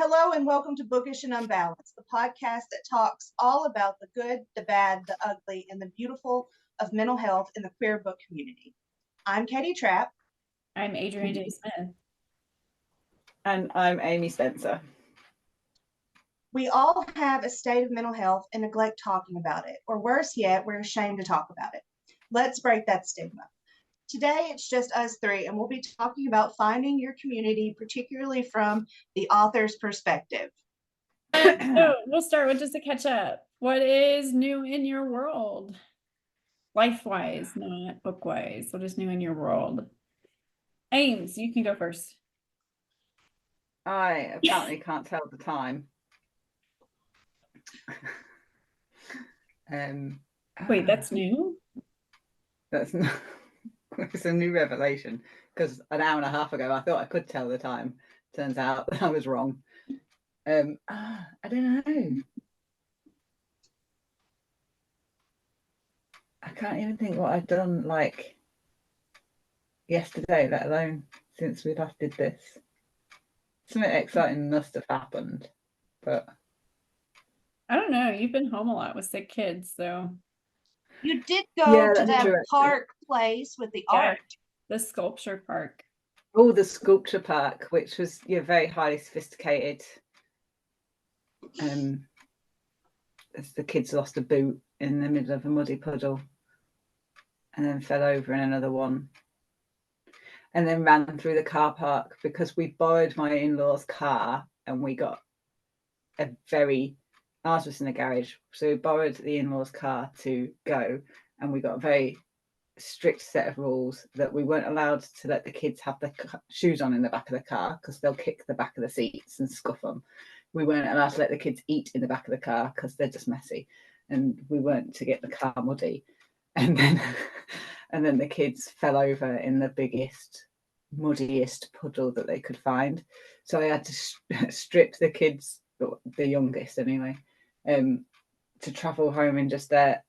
Hello and welcome to Bookish and Unbalanced, the podcast that talks all about the good, the bad, the ugly, and the beautiful of mental health in the queer book community. I'm Katie Trapp. I'm Adrienne J. Smith. And I'm Amy Spencer. We all have a state of mental health and neglect talking about it, or worse yet, we're ashamed to talk about it. Let's break that stigma. Today, it's just us three, and we'll be talking about finding your community, particularly from the author's perspective. So we'll start with just a catch up. What is new in your world? Life-wise, not book-wise. What is new in your world? Ames, you can go first. I apparently can't tell the time. Wait, that's new? That's not, it's a new revelation, because an hour and a half ago I thought I could tell the time. Turns out I was wrong. I don't know. I can't even think what I've done like yesterday, let alone since we last did this. Something exciting must have happened, but I don't know. You've been home a lot with sick kids, so. You did go to that true, park place with the art. The sculpture park. Oh, the sculpture park, which was very highly sophisticated. As the kids lost a boot in the middle of a muddy puddle and then fell over in another one and then ran through the car park because we borrowed my in-laws' car and we got ours was in the garage, so we borrowed the in-laws' car to go, and we got a very strict set of rules that we weren't allowed to let the kids have their shoes on in the back of the car because they'll kick the back of the seats and scuff them. We weren't allowed to let the kids eat in the back of the car because they're just messy, and we weren't to get the car muddy. And then the kids fell over in the biggest, muddiest puddle that they could find. So I had to strip the kids, the youngest anyway, to travel home in just their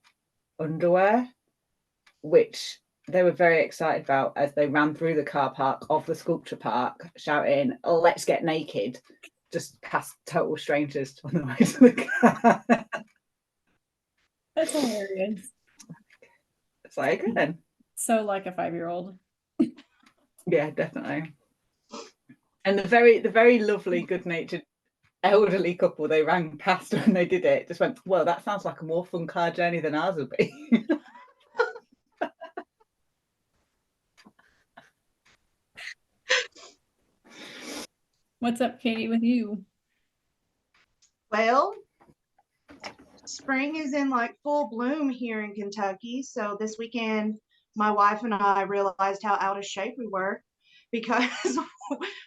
underwear, which they were very excited about as they ran through the car park of the sculpture park shouting, "Oh, let's get naked," just past total strangers on the way to the car. That's hilarious. It's like, again. So like a 5-year-old. Yeah, definitely. And the very lovely, good-natured elderly couple they rang past when they did it just went, "Well, that sounds like a more fun car journey than ours would be." What's up, Katie, with you? Well, spring is in like full bloom here in Kentucky. So this weekend, my wife and I realized how out of shape we were because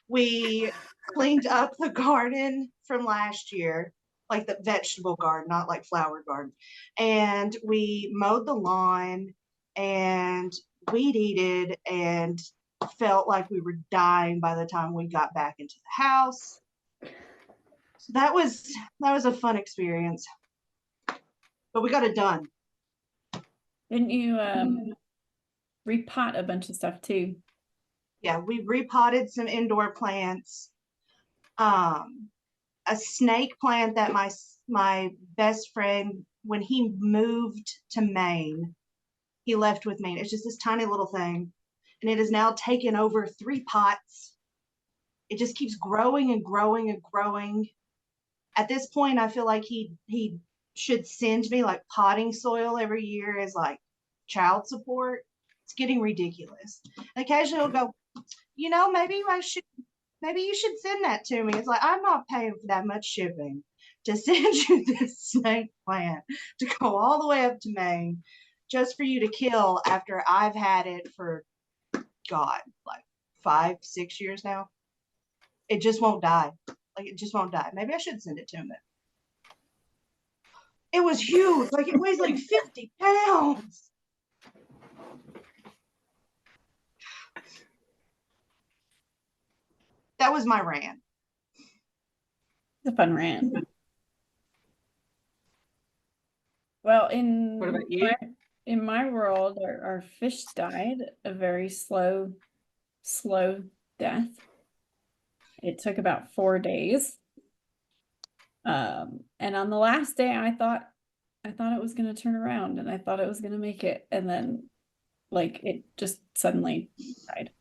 we cleaned up the garden from last year, like the vegetable garden, not like flower garden. And we mowed the lawn and weed eated and felt like we were dying by the time we got back into the house. So that was a fun experience. But we got it done. Didn't you repot a bunch of stuff too? Yeah, we repotted some indoor plants. A snake plant that my best friend, when he moved to Maine, he left with me. It's just this tiny little thing, and it has now taken over 3 pots. It just keeps growing and growing and growing. At this point, I feel like he should send me like potting soil every year as like child support. It's getting ridiculous. And occasionally he'll go, maybe you should send that to me. It's like, I'm not paying for that much shipping to send you this snake plant to go all the way up to Maine just for you to kill after I've had it for, God, like 5-6 years now. It just won't die. Like, it just won't die. Maybe I should send it to him. It was huge. Like, it weighs like 50 pounds. That was my rant. It's a fun rant. Well, What about you? In my world, our fish died a very slow death. It took about 4 days. And on the last day, I thought it was going to turn around and I thought it was going to make it. And then like it just suddenly died.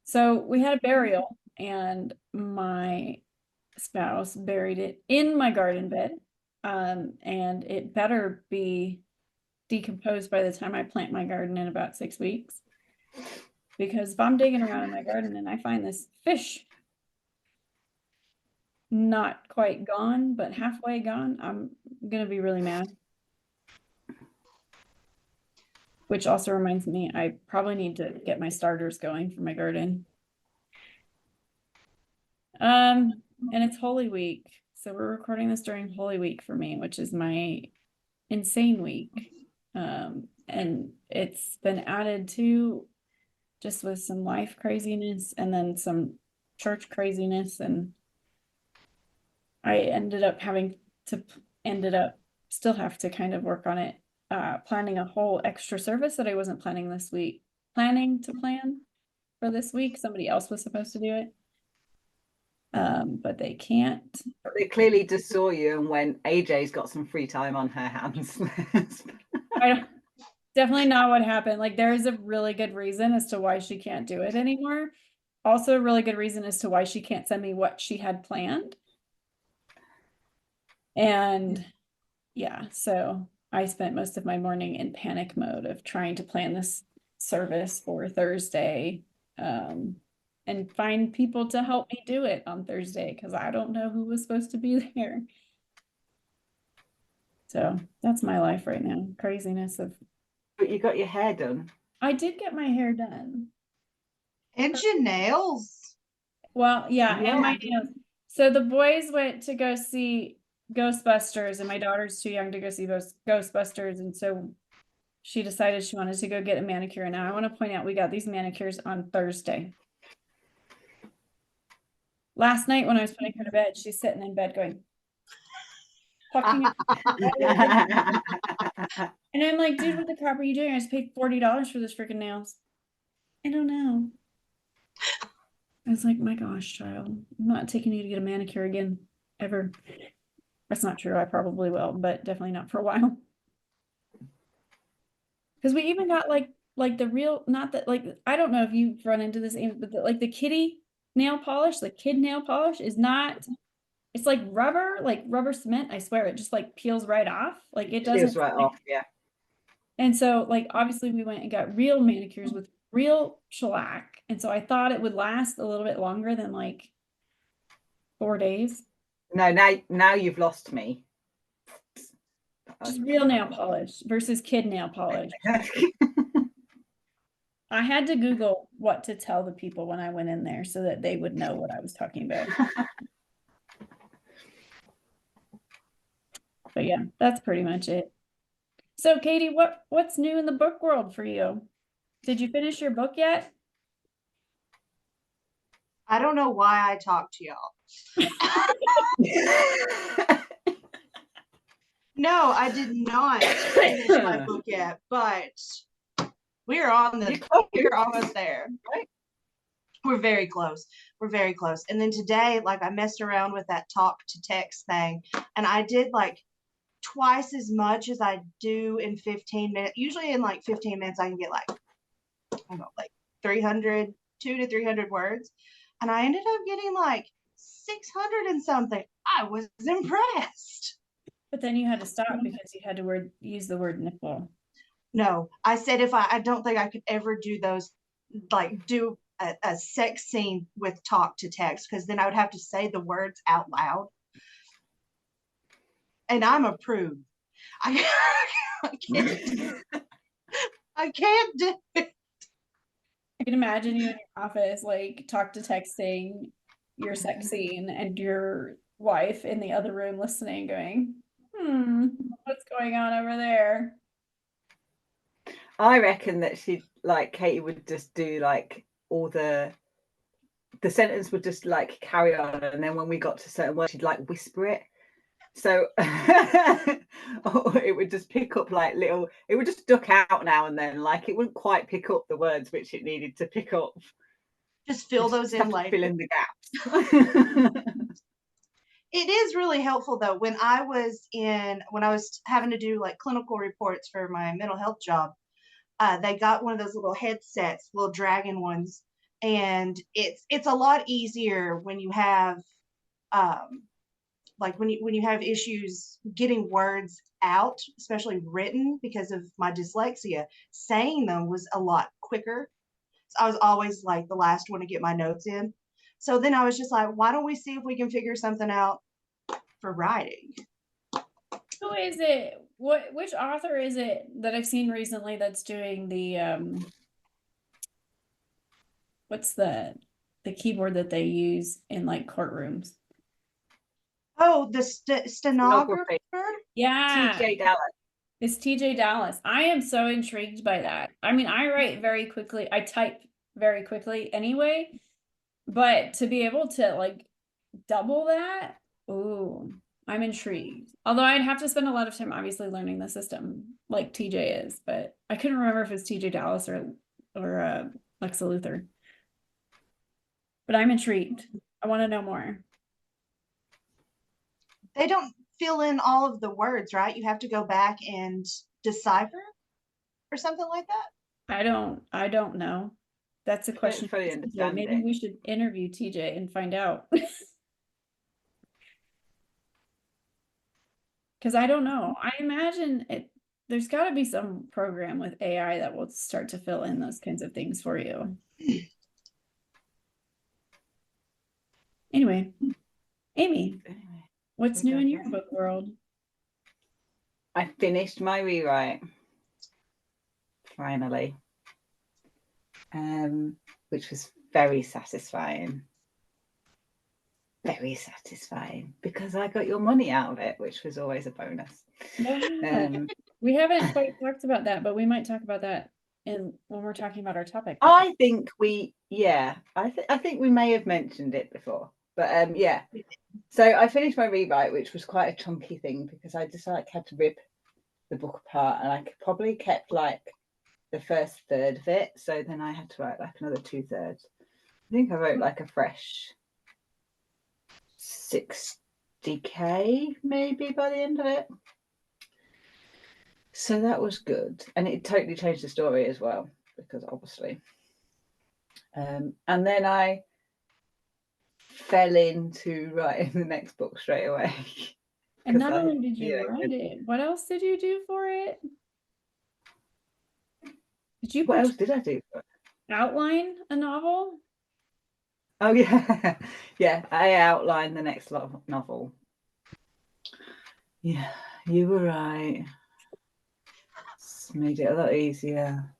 So we had a burial and my spouse buried it in my garden bed. And it better be decomposed by the time I plant my garden in about 6 weeks. Because if I'm digging around in my garden and I find this fish not quite gone, but halfway gone, I'm gonna be really mad. Which also reminds me, I probably need to get my starters going for my garden. And it's Holy Week. So we're recording this during Holy Week for me, which is my insane week. And it's been added to just with some life craziness and then some church craziness. And I ended up still have to kind of work on it, planning a whole extra service that I wasn't planning to plan for this week. Somebody else was supposed to do it. But they can't. They clearly just saw you and went, AJ's got some free time on her hands. Definitely not what happened. Like there is a really good reason as to why she can't do it anymore. Also a really good reason as to why she can't send me what she had planned. And yeah, so I spent most of my morning in panic mode of trying to plan this service for Thursday, and find people to help me do it on Thursday because I don't know who was supposed to be there. So that's my life right now. Craziness of. But you got your hair done. I did get my hair done. And your nails. Well, yeah, and my nails. So the boys went to go see Ghostbusters, and my daughter's too young to go see Ghostbusters, and so she decided she wanted to go get a manicure. And now I want to point out we got these manicures on Thursday. Last night when I was putting her to bed, she's sitting in bed going, fucking. And I'm like, dude, what the crap are you doing? I just paid $40 for this freaking nails. I don't know. I was like, my gosh, child, I'm not taking you to get a manicure again, ever. That's not true. I probably will, but definitely not for a while. Because we even got like the real, not that like, I don't know if you've run into this, but like the kiddie nail polish, the kid nail polish is not, it's like rubber cement. I swear it just like peels right off. Like it doesn't. Peels right off, yeah. And so like, obviously we went and got real manicures with real shellac. And so I thought it would last a little bit longer than like 4 days. No, now you've lost me. Just real nail polish versus kid nail polish. I had to Google what to tell the people when I went in there so that they would know what I was talking about. But yeah, that's pretty much it. So Katie, what's new in the book world for you? Did you finish your book yet? I don't know why I talk to y'all. No, I did not finish my book yet, but we're almost there. Right? We're very close. We're very close. And then today, like I messed around with that talk to text thing, and I did like twice as much as I do in 15 minutes. Usually in like 15 minutes, I can get like, I don't know, like 200 to 300 words. And I ended up getting like 600 and something. I was impressed. But then you had to stop because you had to use the word nipple. No, I said if I don't think I could ever do those, like do a sex scene with talk to text, because then I would have to say the words out loud. And I'm a prude. I can't do it. I can imagine you in your office, like talk to texting your sex scene and your wife in the other room listening, going, what's going on over there? I reckon that Katie would just do like all the sentence would just like carry on, and then when we got to certain words, she'd like whisper it. So it would just pick up like it would just duck out now and then, like it wouldn't quite pick up the words which it needed to pick up. Just fill those in later. Fill in the gaps. it is really helpful though. When I was having to do like clinical reports for my mental health job, they got one of those little headsets, little dragon ones, and it's a lot easier when you have like when you have issues getting words out, especially written, because of my dyslexia. Saying them was a lot quicker. So I was always like the last one to get my notes in. So then I was just like, why don't we see if we can figure something out for writing? Who is it? Which author is it that I've seen recently that's doing the what's the keyboard that they use in like courtrooms? Oh, the stenographer? Yeah. TJ Dallas. It's TJ Dallas. I am so intrigued by that. I mean, I write very quickly. I type very quickly anyway, but to be able to like double that, ooh, I'm intrigued. Although I'd have to spend a lot of time obviously learning the system like TJ is, but I couldn't remember if it's TJ Dallas or Lexa Luthor. But I'm intrigued. I want to know more. They don't fill in all of the words, right? You have to go back and decipher or something like that. I don't know. That's a question. Fully for TJ. understand Maybe it. we should interview TJ and find out. Because I don't know. I imagine there's got to be some program with AI that will start to fill in those kinds of things for you. Anyway, Amy, what's new in your book world? I finished my rewrite finally, which was very satisfying. Very satisfying because I got your money out of it, which was always a bonus. Yeah. We haven't quite talked about that, but we might talk about that when we're talking about our topic. I think I think we may have mentioned it before, but yeah. So I finished my rewrite, which was quite a chunky thing because I just like had to rip the book apart, and I probably kept like the first third of it. So then I had to write like another 2/3. I think I wrote like a fresh 60k maybe by the end of it. So that was good, and it totally changed the story as well because obviously. And then I fell into writing the next book straight away. And not only did you write it, what else did you do for it? What else did I do for it? Outline a novel? Oh yeah, yeah. I outlined the next novel. Yeah, you were right. It's made it a lot easier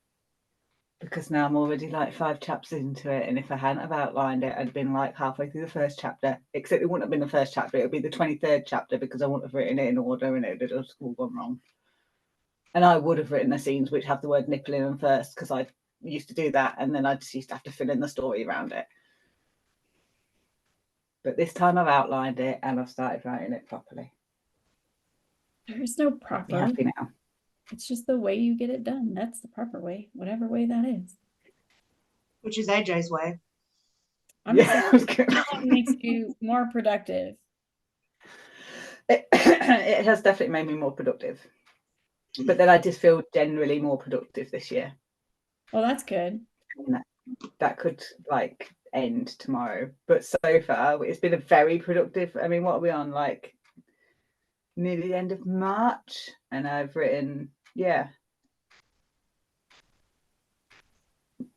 because now I'm already like 5 chapters into it, and if I hadn't have outlined it, I'd been like halfway through the first chapter. Except it wouldn't have been the first chapter; it would be the 23rd chapter because I wouldn't have written it in order, and it would have all gone wrong. And I would have written the scenes which have the word nipple in them first because I used to do that, and then I just used to have to fill in the story around it. But this time I've outlined it and I've started writing it properly. There's no proper. I'm happy now. It's just the way you get it done. That's the proper way, whatever way that is. Which is AJ's way. It makes you more productive. It has definitely made me more productive. But then I just feel generally more productive this year. Well, that's good. That could like end tomorrow. But so far, it's been a very productive. I mean, what are we on? Like nearly the end of March, and I've written,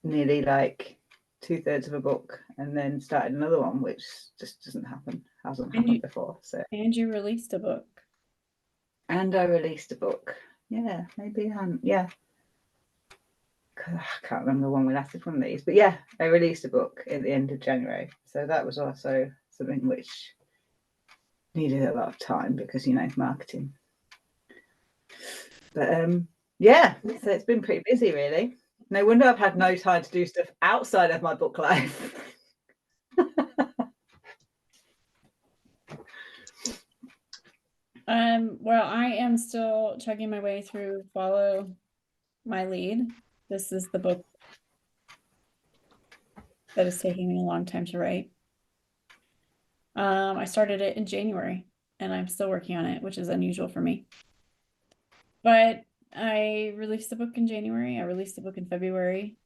nearly like 2/3 of a book, and then started another one, which just doesn't happen. Hasn't happened before. So. And you released a book. And I released a book. Yeah, maybe. Yeah. I can't remember when we last did one of these, but yeah, I released a book at the end of January. So that was also something which needed a lot of time because, you know, marketing. But yeah, so it's been pretty busy, really. No wonder I've had no time to do stuff outside of my book life. Well, I am still chugging my way through Follow My Lead. This is the book that is taking me a long time to write. I started it in January and I'm still working on it, which is unusual for me. But I released a book in January. I released a book in February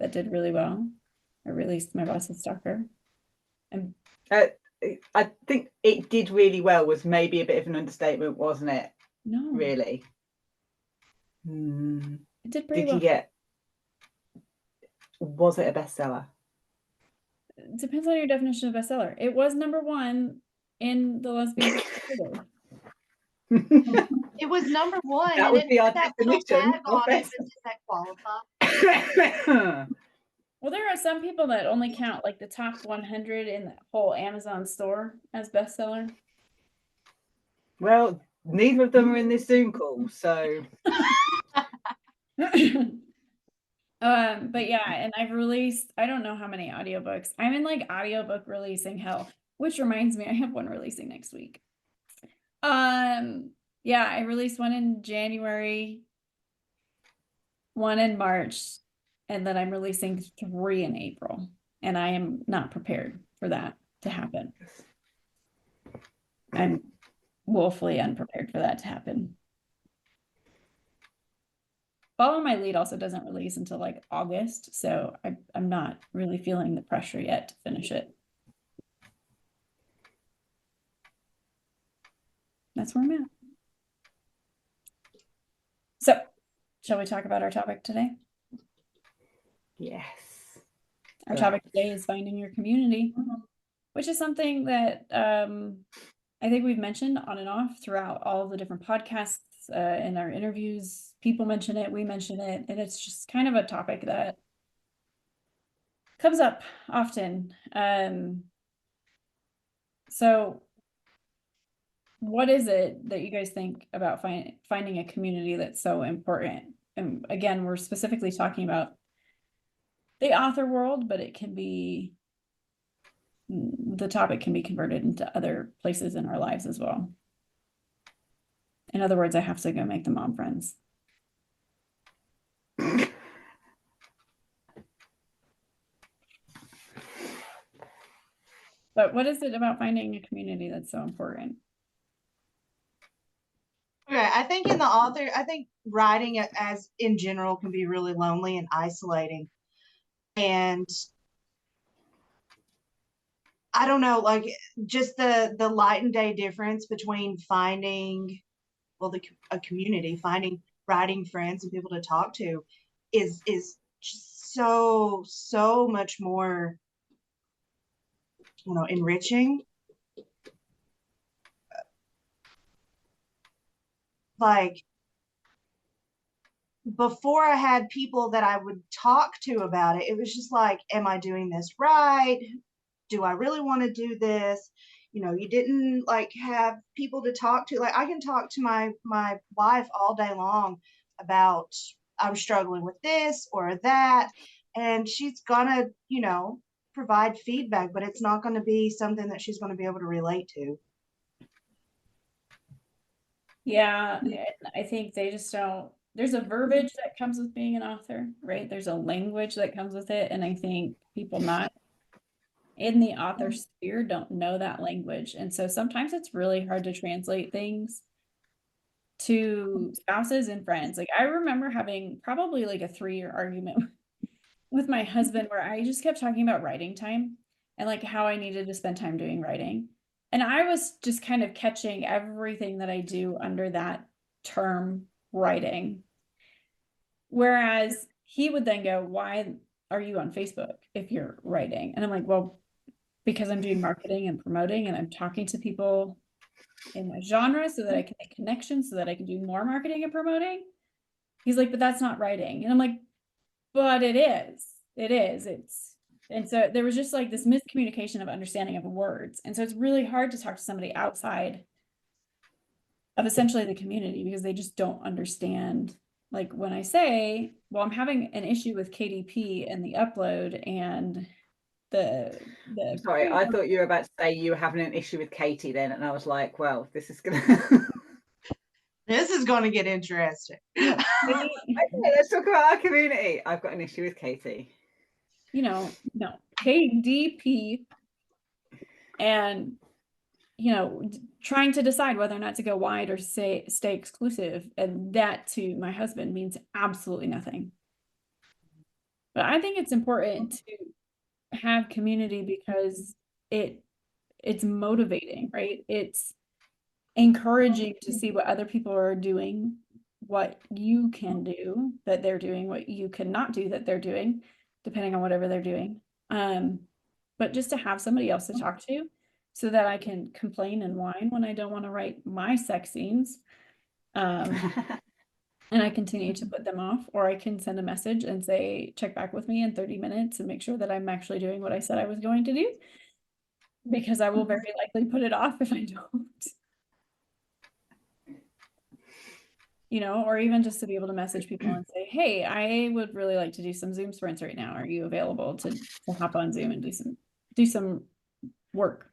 that did really well. I released My Boss's Stalker. And I think it did really well was maybe a bit of an understatement, wasn't it? no, Really. it did pretty Did well. you get? Was it a bestseller? It depends on your definition of bestseller. It was #1 in the lesbian. It was #1, That and was it the had that little definition tag of on it best. that says that qualify. Well, there are some people that only count like the top 100 in the whole Amazon store as bestseller. Well, neither of them are in this Zoom call, so. But yeah, and I've released, I don't know how many audiobooks. I'm in like audiobook releasing hell, which reminds me, I have one releasing next week. Yeah, I released one in January, one in March, and then I'm releasing 3 in April. And I am not prepared for that to happen. I'm woefully unprepared for that to happen. Follow My Lead also doesn't release until like August, so I'm not really feeling the pressure yet to finish it. That's where I'm at. So, shall we talk about our topic today? Yes. Our topic today is finding your community, which is something that I think we've mentioned on and off throughout all of the different podcasts, in our interviews. People mention it, we mention it, and it's just kind of a topic that comes up often. So what is it that you guys think about finding a community that's so important? And again, we're specifically talking about the author world, but it can be, the topic can be converted into other places in our lives as well. In other words, I have to go make the mom friends. But what is it about finding a community that's so important? Okay, I think in the author, I think writing as in general can be really lonely and isolating. And I don't know, like just the light and day difference between finding, well, a community, finding writing friends and people to talk to is just so much more, enriching. Like before I had people that I would talk to about it, it was just like, am I doing this right? Do I really want to do this? You didn't like have people to talk to. Like I can talk to my wife all day long about I'm struggling with this or that, and she's gonna, provide feedback, but it's not going to be something that she's going to be able to relate to. Yeah, I think they just don't, there's a verbiage that comes with being an author, right? There's a language that comes with it. And I think people not in the author sphere don't know that language. And so sometimes it's really hard to translate things to spouses and friends. Like I remember having probably like a 3-year argument with my husband where I just kept talking about writing time and like how I needed to spend time doing writing. And I was just kind of catching everything that I do under that term writing. Whereas he would then go, why are you on Facebook if you're writing? And I'm like, well, because I'm doing marketing and promoting and I'm talking to people in my genre so that I can make connections so that I can do more marketing and promoting. He's like, but that's not writing. And I'm like, but it is. It is. And so there was just like this miscommunication of understanding of words. And so it's really hard to talk to somebody outside of essentially the community because they just don't understand. Like when I say, well, I'm having an issue with KDP and the upload and the Sorry, I thought you were about to say you were having an issue with Katie then, and I was like, well, this is gonna This is going to get interesting. Okay, let's talk about our community. I've got an issue with Katie. No, KDP and trying to decide whether or not to go wide or stay exclusive. And that to my husband means absolutely nothing. But I think it's important to have community because it's motivating, right? It's encouraging to see what other people are doing, what you can do that they're doing, what you cannot do that they're doing, depending on whatever they're doing. But just to have somebody else to talk to so that I can complain and whine when I don't want to write my sex scenes. And I continue to put them off, or I can send a message and say, check back with me in 30 minutes and make sure that I'm actually doing what I said I was going to do, because I will very likely put it off if I don't. Or even just to be able to message people and say, hey, I would really like to do some Zoom sprints right now. Are you available to hop on Zoom and do some work?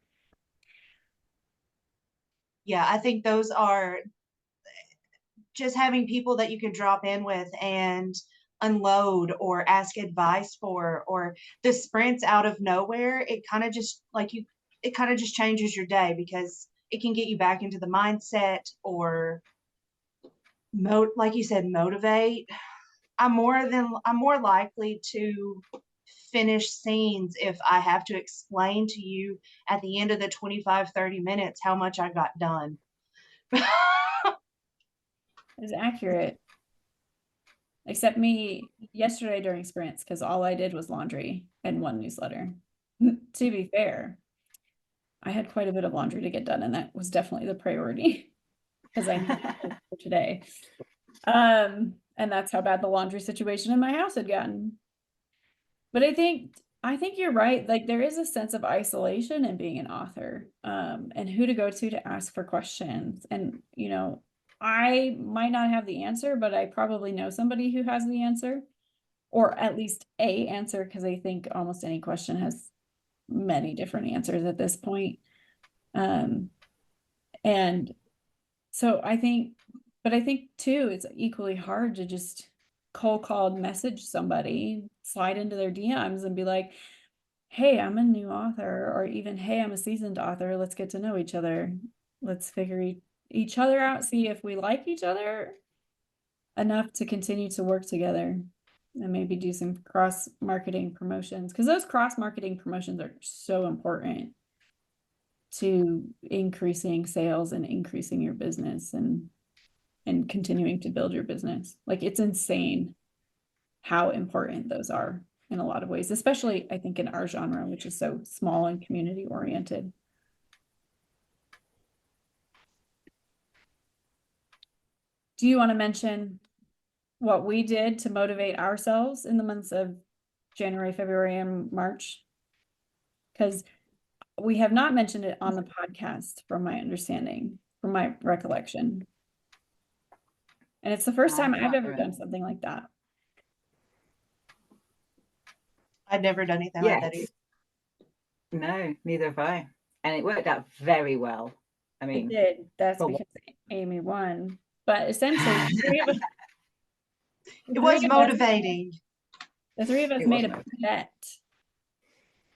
Yeah, I think those are just having people that you can drop in with and unload or ask advice for, or the sprints out of nowhere. It kind of just changes your day because it can get you back into the mindset, or like you said, motivate. I'm more likely to finish scenes if I have to explain to you at the end of the 25-30 minutes how much I got done. It's accurate. Except me yesterday during sprints, because all I did was laundry and one newsletter. To be fair, I had quite a bit of laundry to get done, and that was definitely the priority because I needed it for today. And that's how bad the laundry situation in my house had gotten. But I think you're right. Like, there is a sense of isolation in being an author, and who to go to ask for questions. And, I might not have the answer, but I probably know somebody who has the answer, or at least a answer, because I think almost any question has many different answers at this point. And so I think too, it's equally hard to just cold call message somebody, slide into their DMs and be like, hey, I'm a new author, or even, hey, I'm a seasoned author. Let's get to know each other. Let's figure each other out, see if we like each other enough to continue to work together, and maybe do some cross-marketing promotions, because those cross-marketing promotions are so important to increasing sales and increasing your business and continuing to build your business. Like, it's insane how important those are in a lot of ways, especially I think in our genre, which is so small and community oriented. Do you want to mention what we did to motivate ourselves in the months of January, February, and March? Because we have not mentioned it on the podcast, from my understanding, from my recollection. And it's the first time I've ever done something like that. I've never done anything like that either. No, neither have I. And it worked out very well. I mean, it did. That's because Amy won. But essentially, it was motivating. The three of us made a bet.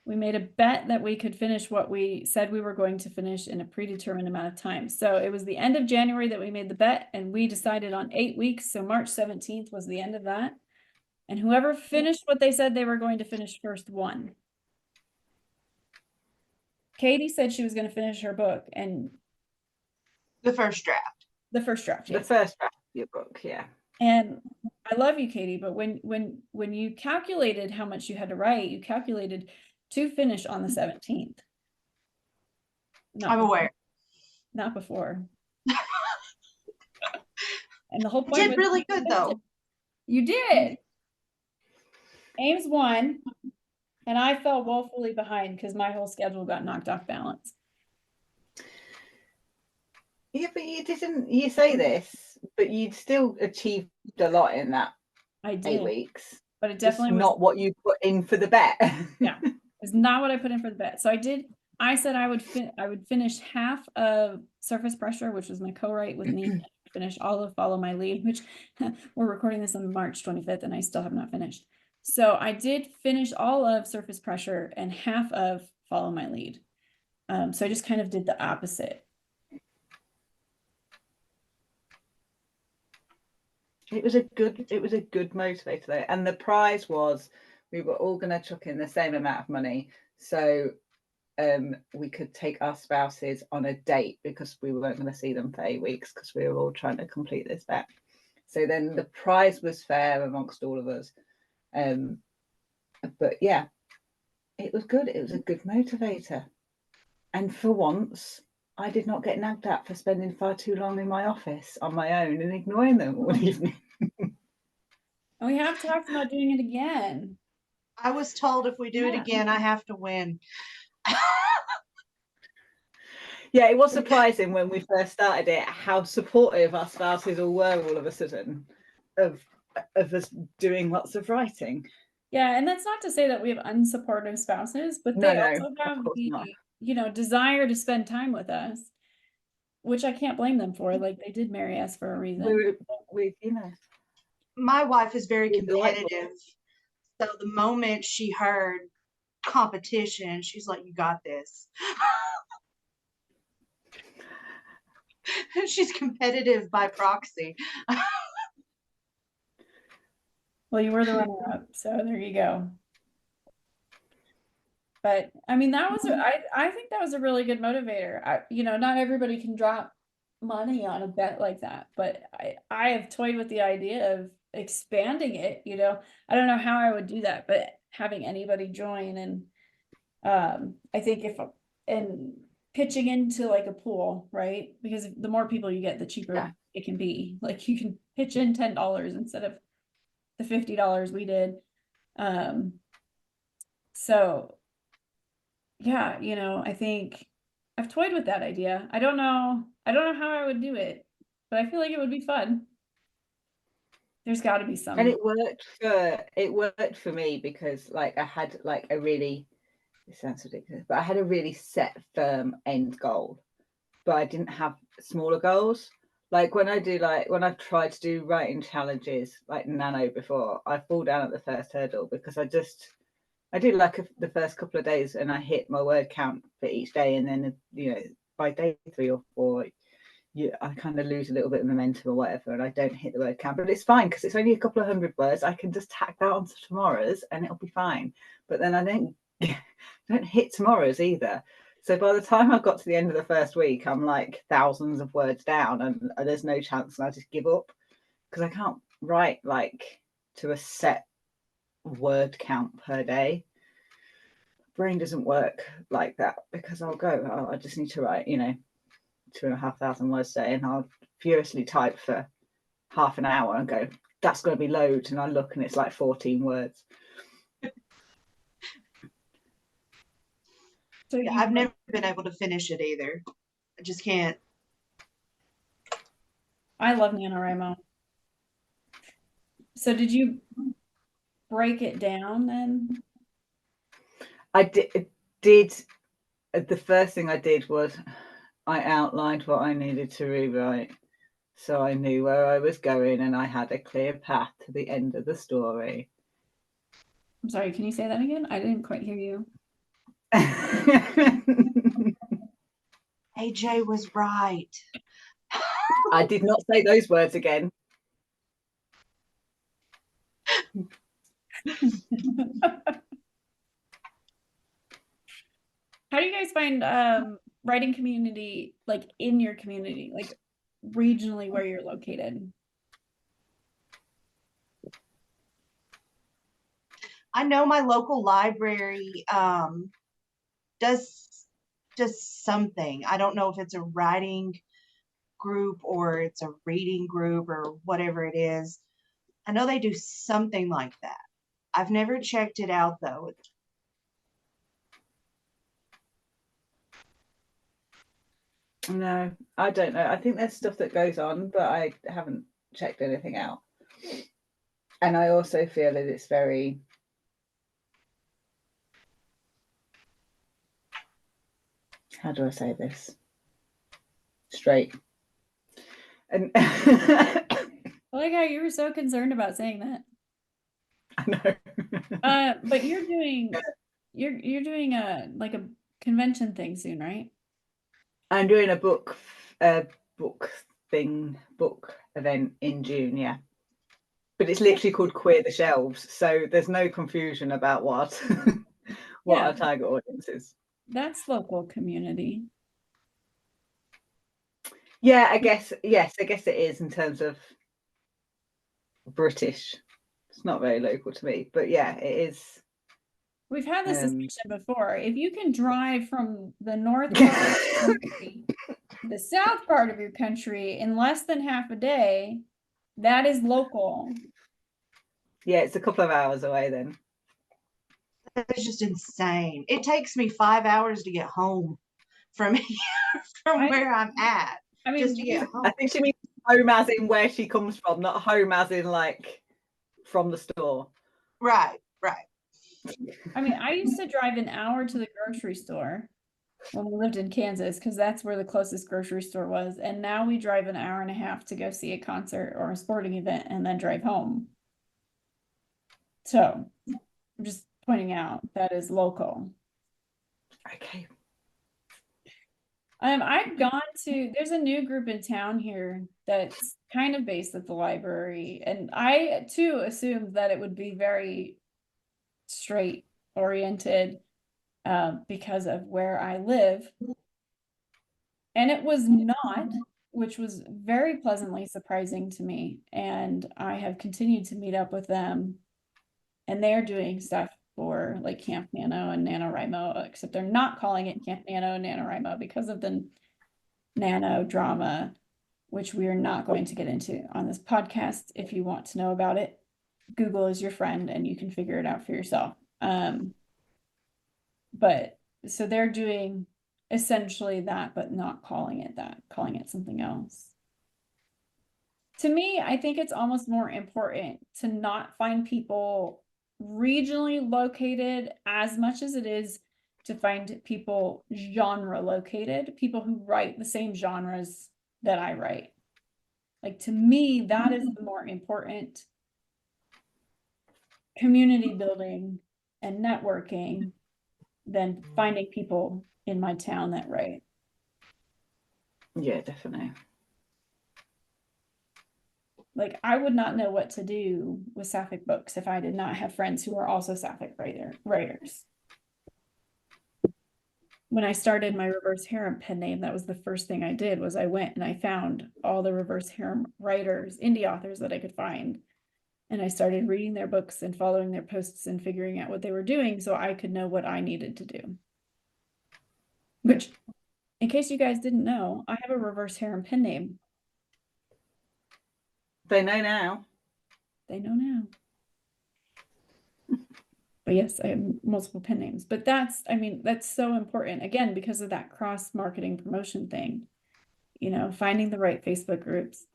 We made a bet that we could finish what we said we were going to finish in a predetermined amount of time. So it was the end of January that we made the bet, and we decided on 8 weeks. So March 17th was the end of that. And whoever finished what they said they were going to finish first won. Katie said she was going to finish her book, and the first draft. The first draft, yes. The first draft of your book, yeah. And I love you, Katie, but when you calculated how much you had to write, you calculated to finish on the 17th. I'm aware. Not before. And the whole point you did really good, though. You did. Ames won, and I fell woefully behind because my whole schedule got knocked off balance. Yeah, but you say this, but you'd still achieved a lot in that 8 weeks. But it definitely was not what you put in for the bet. Yeah, it's not what I put in for the bet. So I said I would finish half of Surface Pressure, which was my co-write with Nina, finish all of Follow My Lead, which we're recording this on March 25th, and I still have not finished. So I did finish all of Surface Pressure and half of Follow My Lead. So I just kind of did the opposite. It was a good motivator though, and the prize was we were all going to chuck in the same amount of money, so we could take our spouses on a date because we weren't going to see them for 8 weeks because we were all trying to complete this bet. So then the prize was fair amongst all of us, but yeah, it was good. It was a good motivator, and for once I did not get nagged at for spending far too long in my office on my own and ignoring them all evening. And we have talked about doing it again. I was told if we do it again, I have to win. Yeah, it was surprising when we first started it how supportive our spouses all were all of a sudden of us doing lots of writing. Yeah, and that's not to say that we have unsupportive spouses, but they also have the desire to spend time with us, which I can't blame them for. Like, they did marry us for a reason. My wife is very competitive. So the moment she heard competition, she's like, you got this. She's competitive by proxy. Well, you were the runner-up, so there you go. But I mean, that was I think that was a really good motivator. Not everybody can drop money on a bet like that, but I have toyed with the idea of expanding it. I don't know how I would do that, but having anybody join, and I think and pitching into like a pool, right? Because the more people you get, the cheaper it can be. Like, you can pitch in $10 instead of the $50 we did. So yeah, I think I've toyed with that idea. I don't know how I would do it, but I feel like it would be fun. There's got to be some. And it worked for me because like I had like a really, it sounds ridiculous, but I had a really set firm end goal, but I didn't have smaller goals. Like when I've tried to do writing challenges like Nano before, I fall down at the first hurdle because I do like the first couple of days and I hit my word count for each day, and then by day 3 or 4 I kind of lose a little bit of momentum or whatever, and I don't hit the word count. But it's fine because it's only a couple of 100 words. I can just tack that onto tomorrow's and it'll be fine. But then I don't hit tomorrow's either. So by the time I got to the end of the first week, I'm like thousands of words down, and there's no chance, and I just give up because I can't write like to a set word count per day. Brain doesn't work like that because I just need to write 2,500 words a day, and I'll furiously type for half an hour and go, that's going to be loads, and I look and it's like 14 words. So yeah, I've never been able to finish it either. I just can't. I love NaNoWriMo. So did you break it down then? I did. The first thing I did was I outlined what I needed to rewrite, so I knew where I was going and I had a clear path to the end of the story. I'm sorry, can you say that again? I didn't quite hear you. AJ was right. I did not say those words again. How do you guys find writing community, like in your community, like regionally where you're located? I know my local library does something. I don't know if it's a writing group or it's a reading group or whatever it is. I know they do something like that. I've never checked it out though. No, I don't know. I think there's stuff that goes on, but I haven't checked anything out. And I also feel that it's very, how do I say this? Straight. And I like how you were so concerned about saying that. I know. But you're doing a like a convention thing soon, right? I'm doing a book event in June, yeah. But it's literally called Queer the Shelves, so there's no confusion about what Yeah. our target audience is. That's local community. Yeah, I guess it is in terms of British. It's not very local to me, but yeah, it is. We've had this discussion before. If you can drive from the north part of your country to the south part of your country in less than half a day, that is local. Yeah, it's a couple of hours away then. It's just insane. It takes me 5 hours to get home from here, from where I'm at. I mean, just to get home. I think she means home as in where she comes from, not home as in like from the store. Right. I mean, I used to drive an hour to the grocery store when we lived in Kansas because that's where the closest grocery store was. And now we drive an hour and a half to go see a concert or a sporting event and then drive home. So I'm just pointing out that is local. Okay. I've gone to, there's a new group in town here that's kind of based at the library. And I too assumed that it would be very straight oriented because of where I live. And it was not, which was very pleasantly surprising to me. And I have continued to meet up with them. And they're doing stuff for like Camp Nano and NaNoWriMo, except they're not calling it Camp Nano and NaNoWriMo because of the nano drama, which we are not going to get into on this podcast. If you want to know about it, Google is your friend and you can figure it out for yourself. But so they're doing essentially that, but not calling it that, calling it something else. To me, I think it's almost more important to not find people regionally located as much as it is to find people genre located, people who write the same genres that I write. Like to me, that is the more important community building and networking than finding people in my town that write. Yeah, definitely. Like I would not know what to do with Sapphic books if I did not have friends who are also Sapphic writers. When I started my reverse harem pen name, that was the first thing I did was I went and I found all the reverse harem writers, indie authors that I could find. And I started reading their books and following their posts and figuring out what they were doing so I could know what I needed to do. Which, in case you guys didn't know, I have a reverse harem pen name. They know now. They know now. But yes, I have multiple pen names. But that's, I mean, that's so important. Again, because of that cross-marketing promotion thing. You know, finding the right Facebook groups,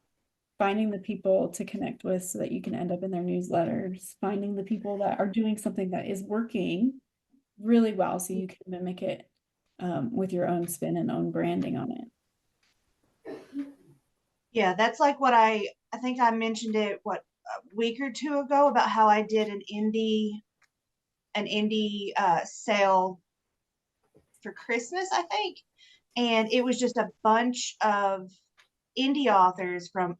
finding the people to connect with so that you can end up in their newsletters, finding the people that are doing something that is working really well so you can mimic it with your own spin and own branding on it. Yeah, that's like what I think I mentioned it, a week or two ago about how I did an indie sale for Christmas, I think. And it was just a bunch of indie authors from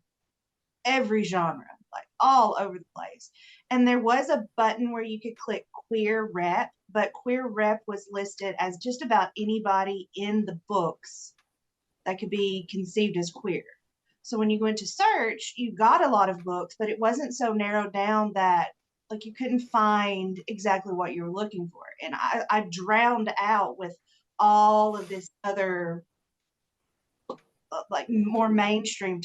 every genre, like all over the place. And there was a button where you could click queer rep, but queer rep was listed as just about anybody in the books that could be conceived as queer. So when you go into search, you got a lot of books, but it wasn't so narrowed down that like you couldn't find exactly what you were looking for. And I drowned out with all of this other like more mainstream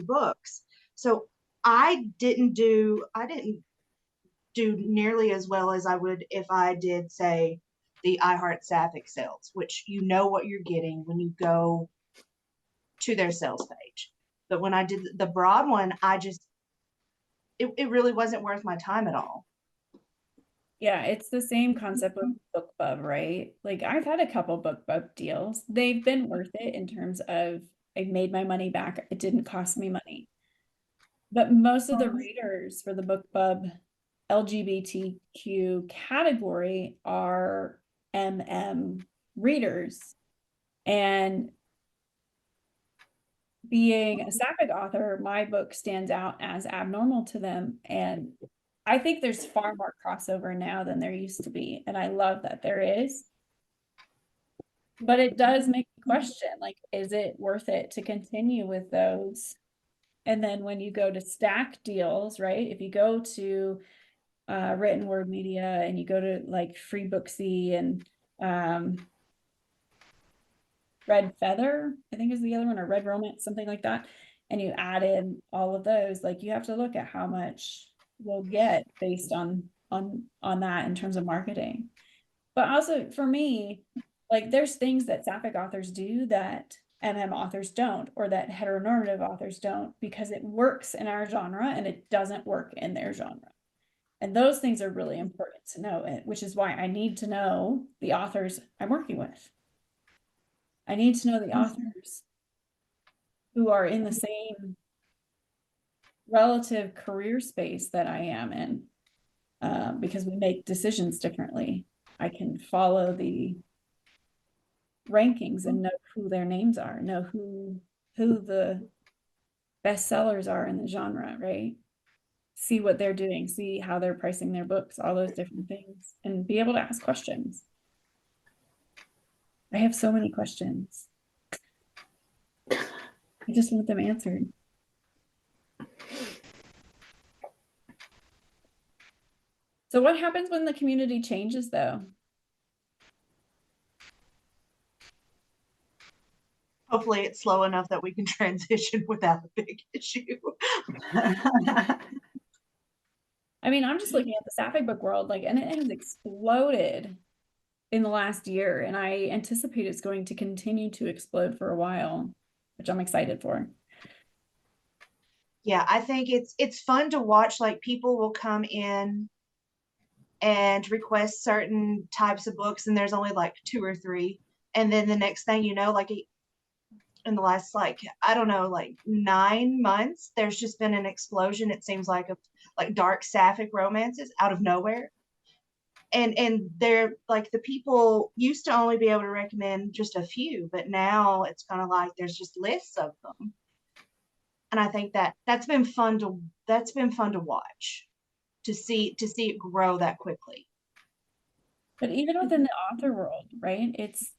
books. So I didn't do nearly as well as I would if I did say the I Heart Sapphic sales, which you know what you're getting when you go to their sales page. But when I did the broad one, it really wasn't worth my time at all. Yeah, it's the same concept with BookBub, right? Like I've had a couple BookBub deals. They've been worth it in terms of I made my money back. It didn't cost me money. But most of the readers for the BookBub LGBTQ category are readers. And being a Sapphic author, my book stands out as abnormal to them. And I think there's far more crossover now than there used to be. And I love that there is. But it does make me question, like, is it worth it to continue with those? And then when you go to stack deals, right? If you go to Written Word Media and you go to like Free Booksy and Red Feather, I think is the other one, or Red Romance, something like that, and you add in all of those, like you have to look at how much you'll get based on that in terms of marketing. But also for me, like there's things that Sapphic authors do that authors don't, or that heteronormative authors don't, because it works in our genre and it doesn't work in their genre. And those things are really important to know, which is why I need to know the authors I'm working with. I need to know the authors who are in the same relative career space that I am in, because we make decisions differently. I can follow the rankings and know who their names are, know who the bestsellers are in the genre, right? See what they're doing, see how they're pricing their books, all those different things, and be able to ask questions. I have so many questions. I just want them answered. So what happens when the community changes, though? Hopefully it's slow enough that we can transition without a big issue. I mean, I'm just looking at the Sapphic book world, like, and it has exploded in the last year, and I anticipate it's going to continue to explode for a while, which I'm excited for. Yeah, I think it's fun to watch. Like people will come in and request certain types of books, and there's only like 2 or 3, and then the next thing you know, like in the last, like, I don't know, like 9 months, there's just been an explosion, it seems like, of like dark Sapphic romances out of nowhere. And they're like, the people used to only be able to recommend just a few, but now it's kind of like there's just lists of them. And I think that's been fun to watch, to see it grow that quickly. But even within the author world, right? It's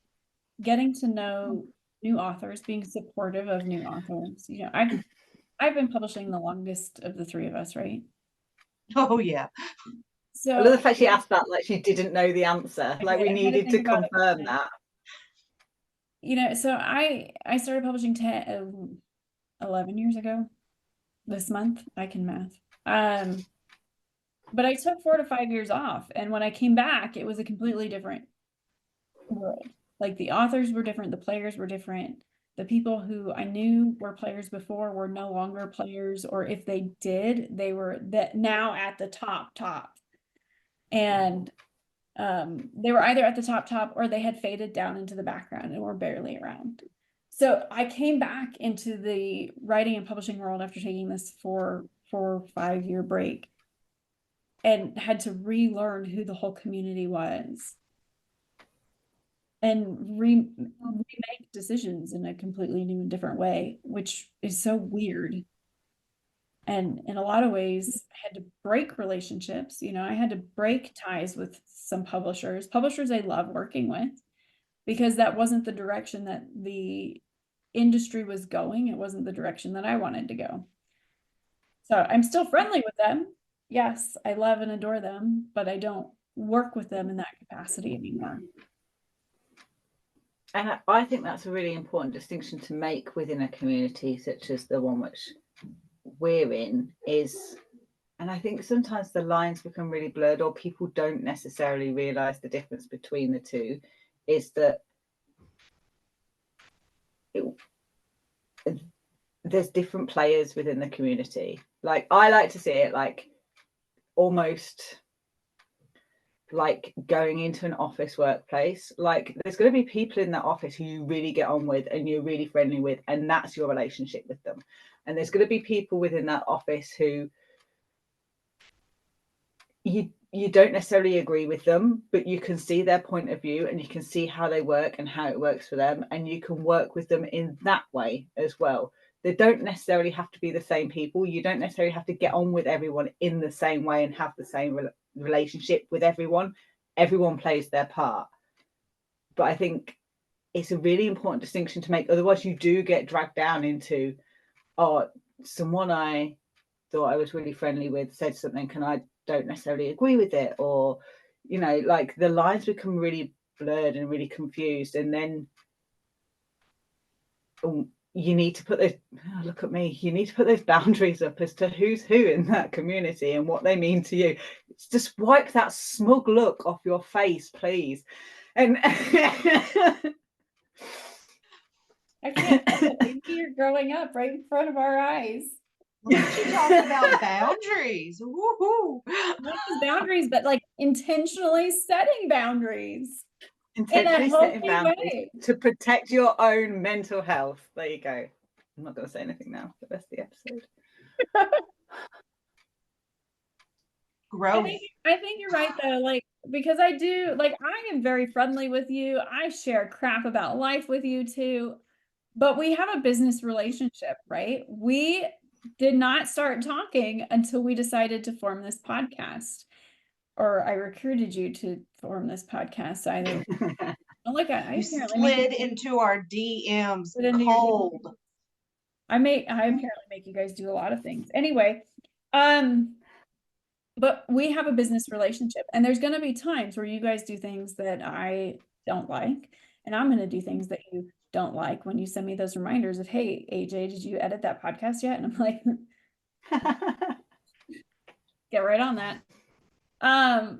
getting to know new authors, being supportive of new authors. You know, I've been publishing the longest of the 3 of us, right? Oh yeah. So I love the fact she asked that like she didn't know the answer. Like we needed to confirm that. You know, so I started publishing 11 years ago this month. I can math. But I took 4 to 5 years off, and when I came back, it was a completely different world. Like the authors were different, the players were different. The people who I knew were players before were no longer players, or if they did, they were now at the top. And they were either at the top or they had faded down into the background and were barely around. So I came back into the writing and publishing world after taking this 4 or 5 year break, and had to relearn who the whole community was, and remake decisions in a completely new and different way, which is so weird. And in a lot of ways, I had to break relationships. You know, I had to break ties with some publishers I love working with, because that wasn't the direction that the industry was going. It wasn't the direction that I wanted to go. So I'm still friendly with them. Yes, I love and adore them, but I don't work with them in that capacity anymore. And I think that's a really important distinction to make within a community such as the one which we're in, is, and I think sometimes the lines become really blurred, or people don't necessarily realize the difference between the two, is that there's different players within the community. Like I like to see it like almost like going into an office workplace. Like there's going to be people in that office who you really get on with and you're really friendly with, and that's your relationship with them. And there's going to be people within that office who you don't necessarily agree with them, but you can see their point of view and you can see how they work and how it works for them, and you can work with them in that way as well. They don't necessarily have to be the same people. You don't necessarily have to get on with everyone in the same way and have the same relationship with everyone. Everyone plays their part. But I think it's a really important distinction to make. Otherwise, you do get dragged down into, oh, someone I thought I was really friendly with said something and I don't necessarily agree with it, or, you know, like the lines become really blurred and really confused, and then you need to put those, oh, look at me, you need to put those boundaries up as to who's who in that community and what they mean to you. Just wipe that smug look off your face, please. And I can't believe you're growing up right in front of our eyes. Look at you talking about boundaries. Woohoo! Not just boundaries, but like intentionally setting boundaries. intentionally setting healthy boundaries way. to protect your own mental health. There you go. I'm not going to say anything now for the rest of the episode. Growth. I think you're right though, like, because I do, like, I am very friendly with you. I share crap about life with you too, but we have a business relationship, right? We did not start talking until we decided to form this podcast, or I recruited you to form this podcast. Either look at I You apparently slid into our DMs slid into your cold. I apparently make you guys do a lot of things. Anyway, but we have a business relationship, and there's going to be times where you guys do things that I don't like, and I'm going to do things that you don't like when you send me those reminders of, hey, AJ, did you edit that podcast yet? And I'm like, get right on that.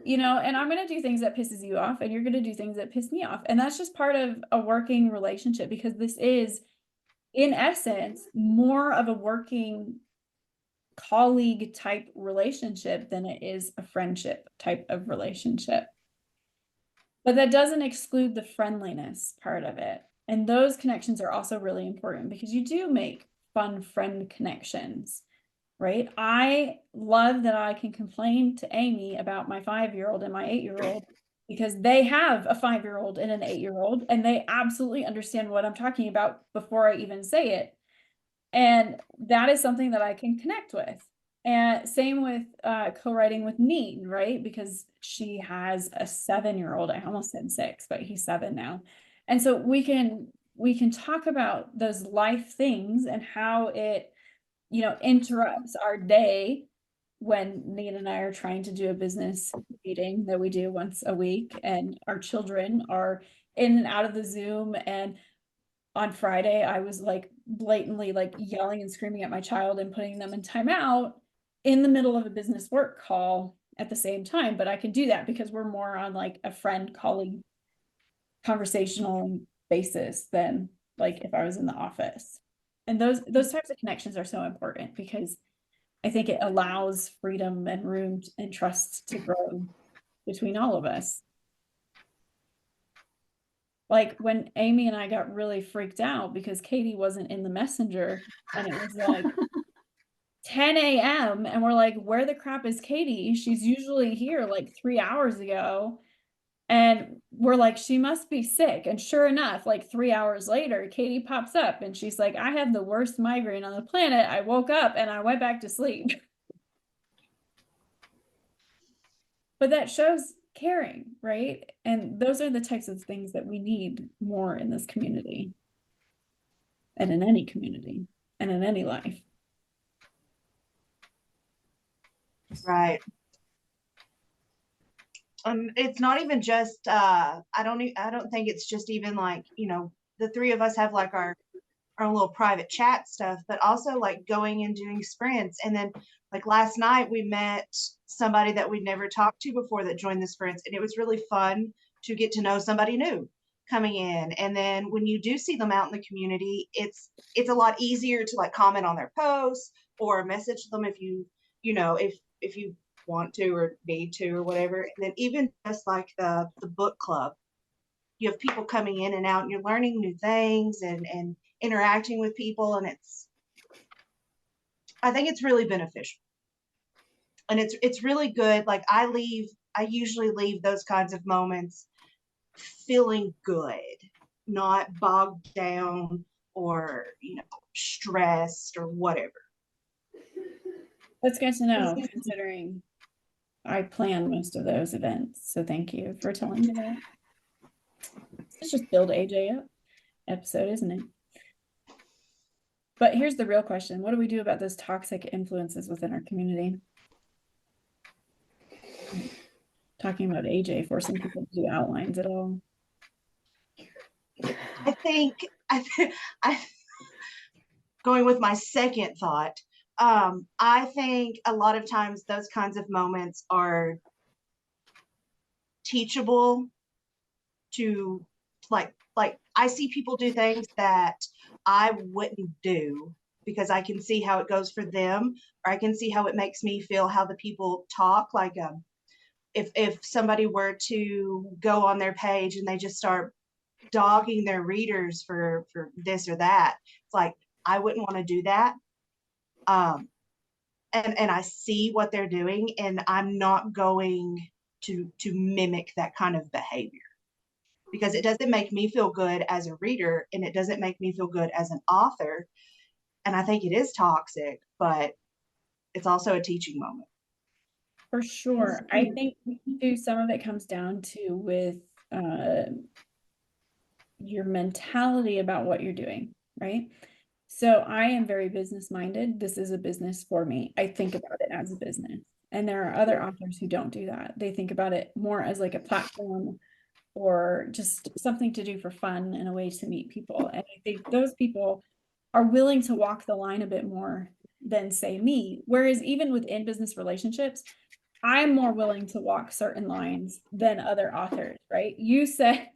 You know, and I'm going to do things that pisses you off, and you're going to do things that piss me off. And that's just part of a working relationship, because this is, in essence, more of a working colleague type relationship than it is a friendship type of relationship. But that doesn't exclude the friendliness part of it. And those connections are also really important, because you do make fun friend connections, right? I love that I can complain to Amy about my 5-year-old and my 8-year-old, because they have a 5-year-old and an 8-year-old, and they absolutely understand what I'm talking about before I even say it. And that is something that I can connect with. And same with co-writing with Neen, right? Because she has a 7-year-old. I almost said 6, but he's 7 now. And so we can talk about those life things and how it, you know, interrupts our day when Neen and I are trying to do a business meeting that we do once a week, and our children are in and out of the Zoom. And on Friday, I was like blatantly like yelling and screaming at my child and putting them in timeout in the middle of a business work call at the same time. But I can do that because we're more on like a friend colleague conversational basis than like if I was in the office. And those types of connections are so important, because I think it allows freedom and room and trust to grow between all of us. Like when Amy and I got really freaked out because Katie wasn't in the messenger, and it was like 10 a.m. and we're like, where the crap is Katie? She's usually here like 3 hours ago. And we're like, she must be sick. And sure enough, like 3 hours later, Katie pops up and she's like, I have the worst migraine on the planet. I woke up and I went back to sleep. But that shows caring, right? And those are the types of things that we need more in this community, and in any community, and in any life. Right. It's not even just I don't think it's just even like, you know, the three of us have like our little private chat stuff, but also like going and doing sprints. And then like last night we met somebody that we'd never talked to before that joined the sprints, and it was really fun to get to know somebody new coming in. And then when you do see them out in the community, it's a lot easier to like comment on their posts or message them if you know, if you want to or need to or whatever. And then even just like the book club, you have people coming in and out and you're learning new things and interacting with people, and I think it's really beneficial. And it's really good. Like I usually leave those kinds of moments feeling good, not bogged down or, stressed or whatever. That's good to know, considering I plan most of those events. So thank you for telling me that. Let's just build AJ up episode, isn't it? But here's the real question. What do we do about those toxic influences within our community? Talking about AJ forcing people to do outlines at all. I going with my second thought, I think a lot of times those kinds of moments are teachable to like I see people do things that I wouldn't do because I can see how it goes for them, or I can see how it makes me feel how the people talk. Like if somebody were to go on their page and they just start dogging their readers for this or that, it's like I wouldn't want to do that. And I see what they're doing, and I'm not going to mimic that kind of behavior, because it doesn't make me feel good as a reader, and it doesn't make me feel good as an author. And I think it is toxic, but it's also a teaching moment. For sure. I think too, some of it comes down to with your mentality about what you're doing, right? So I am very business minded. This is a business for me. I think about it as a business. And there are other authors who don't do that. They think about it more as like a platform or just something to do for fun and a way to meet people. And I think those people are willing to walk the line a bit more than, say, me. Whereas even within business relationships, I'm more willing to walk certain lines than other authors, right? You said,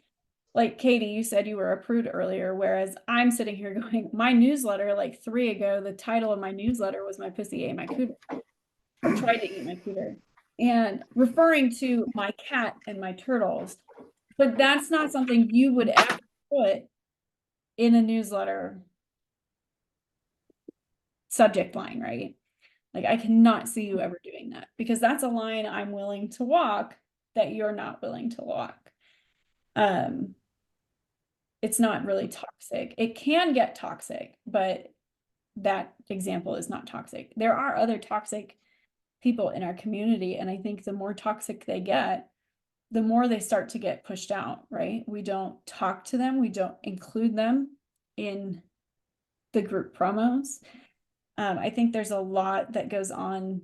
like Katie, you said you were a prude earlier, whereas I'm sitting here going, my newsletter, like 3 ago, the title of my newsletter was My Pussy Ate My Cooter, or tried to eat my cooter, and referring to my cat and my turtles. But that's not something you would ever put in a newsletter subject line, right? Like I cannot see you ever doing that, because that's a line I'm willing to walk that you're not willing to walk. It's not really toxic. It can get toxic, but that example is not toxic. There are other toxic people in our community, and I think the more toxic they get, the more they start to get pushed out, right? We don't talk to them, we don't include them in the group promos. I think there's a lot that goes on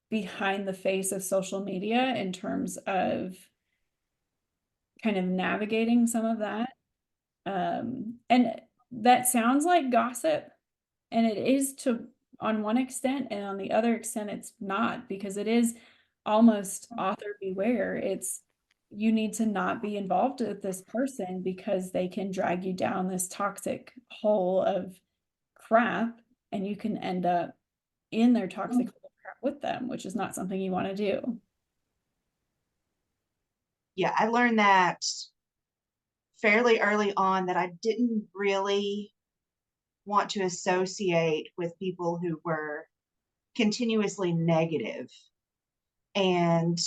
behind the face of social media in terms of kind of navigating some of that. And that sounds like gossip, and it is to on one extent, and on the other extent it's not, because it is almost author beware. It's you need to not be involved with this person because they can drag you down this toxic hole of crap, and you can end up in their toxic hole of crap with them, which is not something you want to do. Yeah, I learned that fairly early on, that I didn't really want to associate with people who were continuously negative and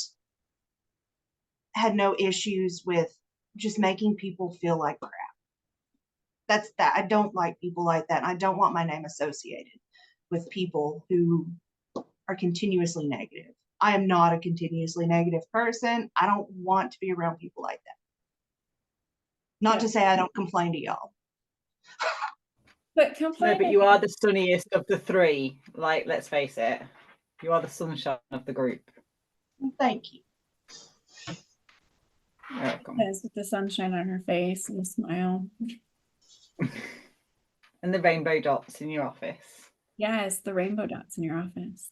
had no issues with just making people feel like crap. That's that. I don't like people like that. I don't want my name associated with people who are continuously negative. I am not a continuously negative person. I don't want to be around people like that. Not to say I don't complain to y'all. But complaining. No, but you are the sunniest of the three. Like, let's face it, you are the sunshine of the group. Thank you. Welcome. Yes, with the sunshine on her face and a smile. And the rainbow dots in your office. Yes, the rainbow dots in your office.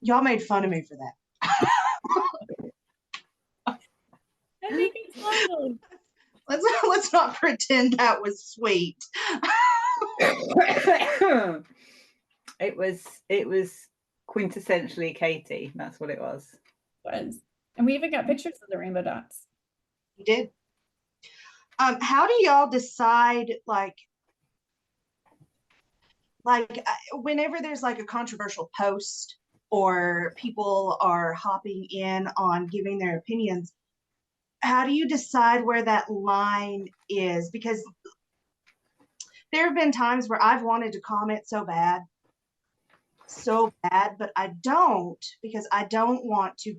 Y'all made fun of me for that. I think it's lovely. Let's not pretend that was sweet. It was quintessentially Katie. That's what it was. And we even got pictures of the rainbow dots. You did. How do y'all decide, like, like whenever there's like a controversial post or people are hopping in on giving their opinions, how do you decide where that line is? Because there have been times where I've wanted to comment so bad, but I don't, because I don't want to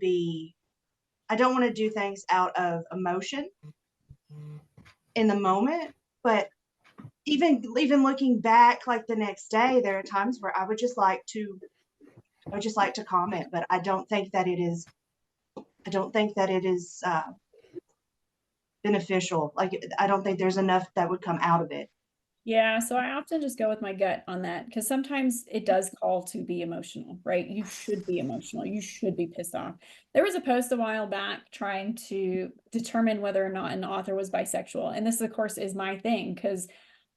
do things out of emotion in the moment. But even looking back, like the next day, there are times where I would just like to comment, but I don't think that it is beneficial. Like, I don't think there's enough that would come out of it. Yeah, so I often just go with my gut on that because sometimes it does call to be emotional, right? You should be emotional. You should be pissed off. There was a post a while back trying to determine whether or not an author was bisexual. And this, of course, is my thing because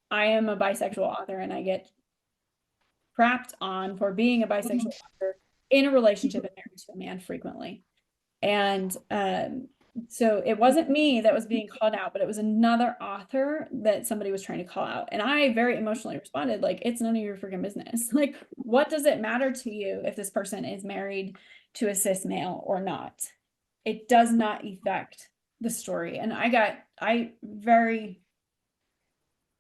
I am a bisexual author and I get crapped on for being a bisexual author in a relationship and married to a man frequently. And so it wasn't me that was being called out, but it was another author that somebody was trying to call out. And I very emotionally responded, like, it's none of your freaking business. Like, what does it matter to you if this person is married to a cis male or not? It does not affect the story. And I very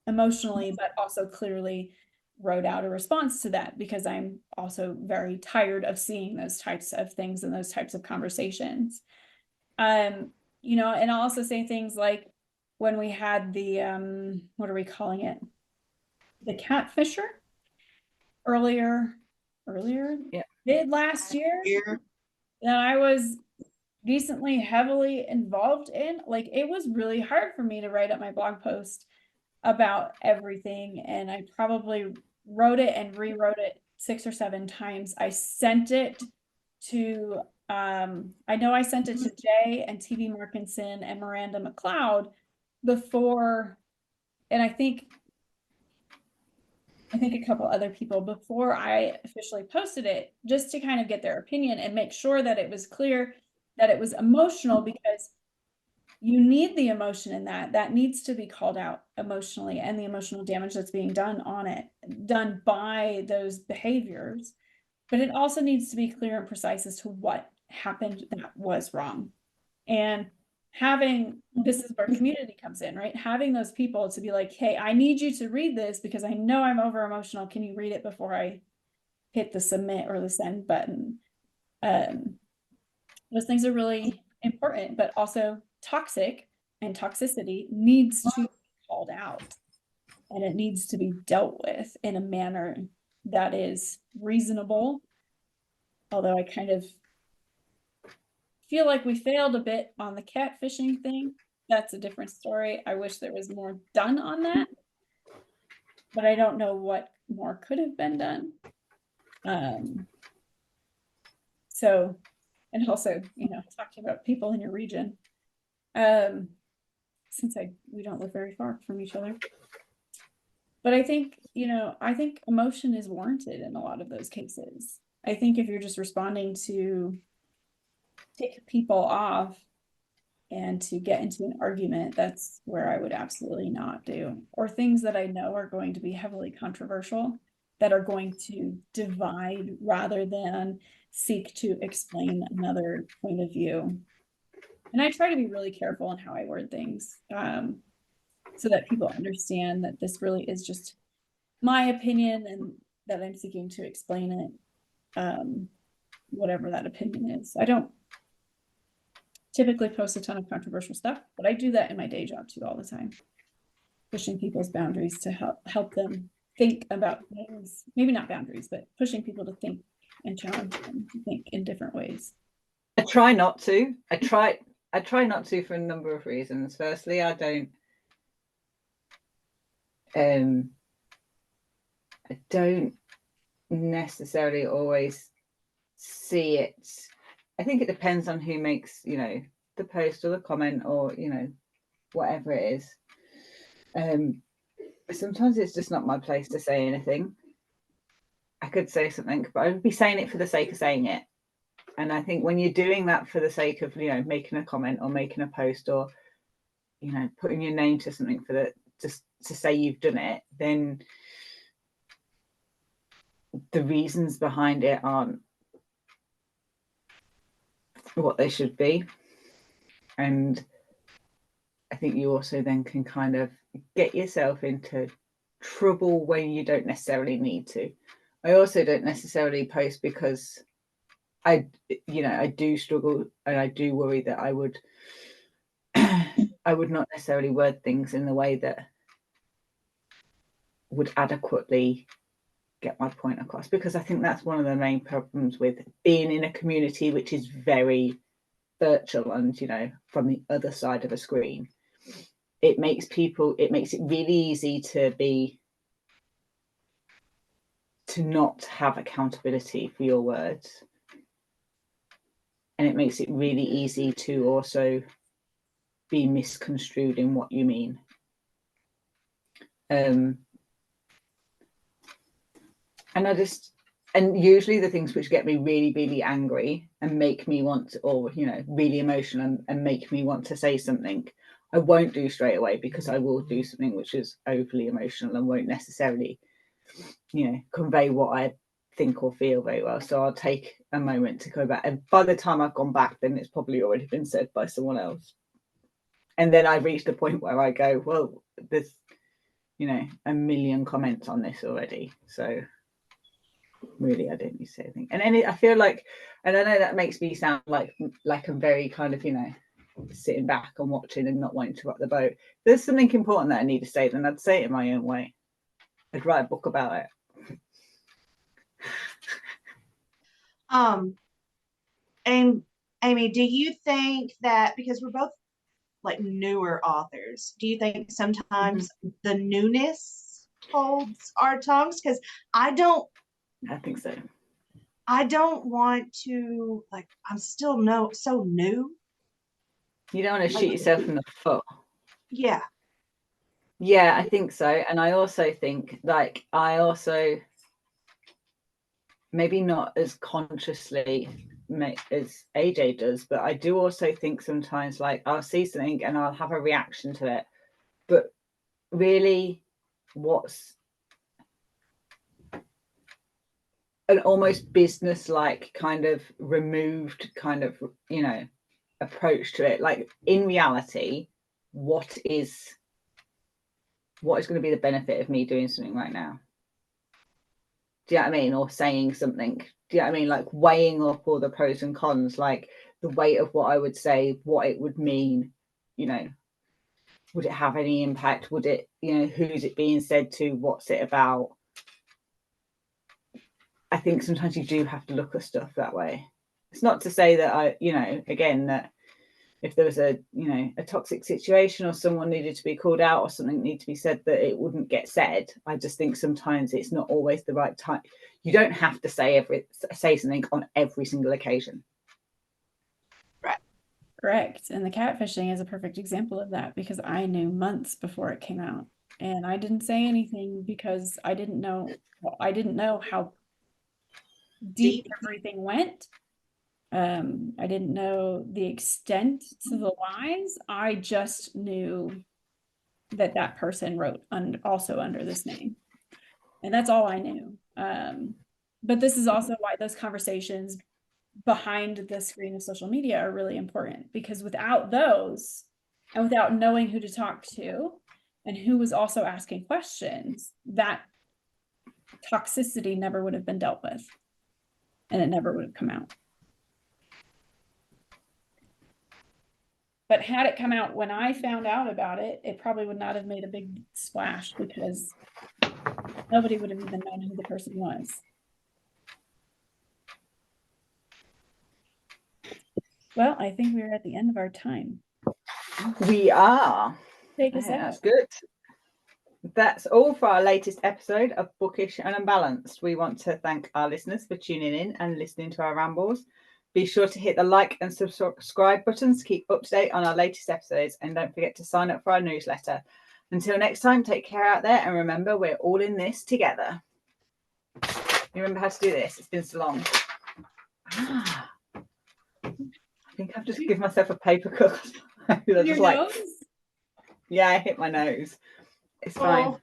emotionally, but also clearly wrote out a response to that because I'm also very tired of seeing those types of things and those types of conversations. You know, and I'll also say things like when we had the what are we calling it? The catfisher earlier Yeah. mid last year Here, that I was decently heavily involved in. Like, it was really hard for me to write up my blog post about everything, and I probably wrote it and rewrote it 6 or 7 times. I sent it to I know I sent it to Jay and TV Markinson and Miranda McLeod before, and I think a couple other people before I officially posted it, just to kind of get their opinion and make sure that it was clear that it was emotional, because you need the emotion in that needs to be called out emotionally, and the emotional damage that's being done by those behaviors. But it also needs to be clear and precise as to what happened that was wrong. And this is where community comes in, right? Having those people to be like, hey, I need you to read this because I know I'm over emotional. Can you read it before I hit the submit or the send button? Those things are really important, but also toxic and toxicity needs to be called out, and it needs to be dealt with in a manner that is reasonable. Although I kind of feel like we failed a bit on the catfishing thing. That's a different story. I wish there was more done on that, but I don't know what more could have been done. So, and also, you know, talking about people in your region, since we don't live very far from each other. But I think, you know, I think emotion is warranted in a lot of those cases. I think if you're just responding to tick people off and to get into an argument, that's where I would absolutely not do. Or things that I know are going to be heavily controversial, that are going to divide rather than seek to explain another point of view. And I try to be really careful in how I word things, so that people understand that this really is just my opinion and that I'm seeking to explain it, whatever that opinion is. I don't typically post a ton of controversial stuff, but I do that in my day job too all the time, pushing people's boundaries to help them think about things. Maybe not boundaries, but pushing people to think and challenge them to think in different ways. I try not to. I try not to for a number of reasons. Firstly, I don't necessarily always see it. I think it depends on who makes, you know, the post or the comment or, you know, whatever it is. Sometimes it's just not my place to say anything. I could say something, but I would be saying it for the sake of saying it. And I think when you're doing that for the sake of, you know, making a comment or making a post or, you know, putting your name to something for just to say you've done it, then the reasons behind it aren't what they should be. And I think you also then can kind of get yourself into trouble when you don't necessarily need to. I also don't necessarily post because I do struggle, and I do worry that I would not necessarily word things in the way that would adequately get my point across, because I think that's one of the main problems with being in a community which is very virtual and, from the other side of a screen. It makes it really easy to not have accountability for your words. And it makes it really easy to also be misconstrued in what you mean. And usually the things which get me really, really angry and make me want to, or, really emotional and make me want to say something, I won't do straight away, because I will do something which is overly emotional and won't necessarily, convey what I think or feel very well. So I'll take a moment to go back. And by the time I've gone back, then it's probably already been said by someone else. And then I've reached a point where I go, well, there's, a million comments on this already. So really, I don't need to say anything. And then I feel like, and I know that makes me sound like I'm very kind of, sitting back and watching and not wanting to rock the boat. If there's something important that I need to say, then I'd say it in my own way. I'd write a book about it. And Amy, do you think that, because we're both like newer authors, do you think sometimes the newness holds our tongues? Because I think so. I don't want to, I'm still so new. You don't want to shoot yourself in the foot. Yeah. Yeah, I think so. And I also think, maybe not as consciously as AJ does, but I do also think sometimes, I'll see something and I'll have a reaction to it, but really what's an almost business-like kind of removed kind of, approach to it. In reality, what is going to be the benefit of me doing something right now? Do you know what I mean? Or saying something. Do you know what I mean? Weighing up all the pros and cons, the weight of what I would say, what it would mean, would it have any impact? Would it, who's it being said to? What's it about? I think sometimes you do have to look at stuff that way. It's not to say that again, that if there was a toxic situation or someone needed to be called out or something needed to be said, that it wouldn't get said. I just think sometimes it's not always the right time. You don't have to say something on every single occasion. Right. Correct. And the catfishing is a perfect example of that, because I knew months before it came out, and I didn't say anything because I didn't know how deep everything went. I didn't know the extent to the lies. I just knew that person wrote also under this name, and that's all I knew. But this is also why those conversations behind the screen of social media are really important, because without those, and without knowing who to talk to and who was also asking questions, that toxicity never would have been dealt with, and it never would have come out. But had it come out when I found out about it, it probably would not have made a big splash, because nobody would have even known who the person was. Well, I think we're at the end of our time. We are. Take us out. That's good. That's all for our latest episode of Bookish and Unbalanced. We want to thank our listeners for tuning in and listening to our rambles. Be sure to hit the like and subscribe buttons to keep up to date on our latest episodes, and don't forget to sign up for our newsletter. Until next time, take care out there, and remember, we're all in this together. You remember how to do this? It's been so long. I think I've just given myself a paper cut. Your nose? Yeah, I hit my nose. It's fine.